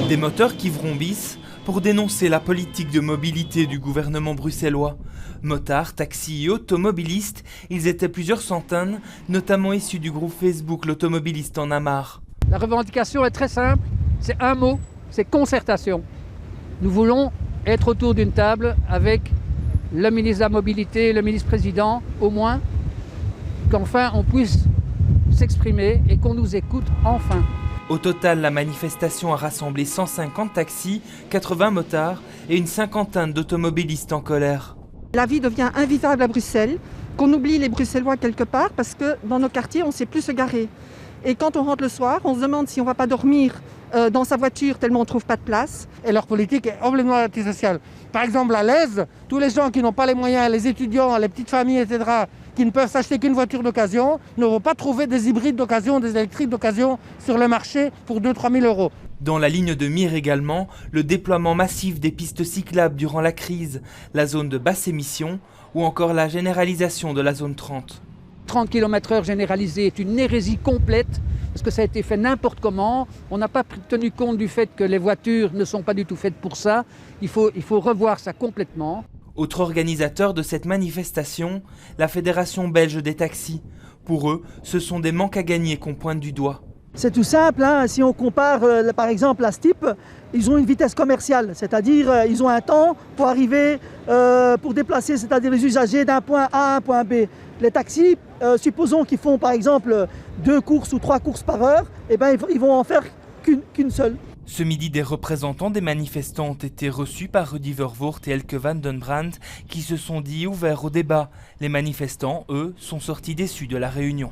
Des moteurs qui vrombissent pour dénoncer la politique de mobilité du gouvernement bruxellois. Motards, taxis et automobilistes, ils étaient plusieurs centaines, notamment issus du groupe Facebook L'Automobiliste en a marre. La revendication est très simple, c'est un mot, c'est concertation. Nous voulons être autour d'une table avec le ministre de la Mobilité, le ministre-président, au moins, qu'enfin on puisse s'exprimer et qu'on nous écoute enfin. Au total, la manifestation a rassemblé 150 taxis, 80 motards et une cinquantaine d'automobilistes en colère. La vie devient invivable à Bruxelles, qu'on oublie les Bruxellois quelque part parce que dans nos quartiers, on ne sait plus se garer. Et quand on rentre le soir, on se demande si on ne va pas dormir dans sa voiture tellement on ne trouve pas de place. Et leur politique est complètement antisociale. Par exemple, à l'Aise, tous les gens qui n'ont pas les moyens, les étudiants, les petites familles, etc., qui ne peuvent s'acheter qu'une voiture d'occasion, ne vont pas trouver des hybrides d'occasion, des électriques d'occasion sur le marché pour 2-3 000 euros. Dans la ligne de mire également, le déploiement massif des pistes cyclables durant la crise, la zone de basse émission ou encore la généralisation de la zone 30. 30 km/h généralisé est une hérésie complète parce que ça a été fait n'importe comment. On n'a pas tenu compte du fait que les voitures ne sont pas du tout faites pour ça. Il faut revoir ça complètement. Autre organisateur de cette manifestation, la Fédération belge des taxis. Pour eux, ce sont des manques à gagner qu'on pointe du doigt. C'est tout simple, hein. Si on compare par exemple à Stip, ils ont une vitesse commerciale, c'est-à-dire ils ont un temps pour arriver, pour déplacer, c'est-à-dire les usagers d'un point A à un point B. Les taxis, supposons qu'ils font par exemple 2 courses ou 3 courses par heure, et ben, ils vont en faire qu'une seule. Ce midi, des représentants des manifestants ont été reçus par Rudy Vervoort et Elke van den Brandt qui se sont dit ouverts au débat. Les manifestants, eux, sont sortis déçus de la réunion.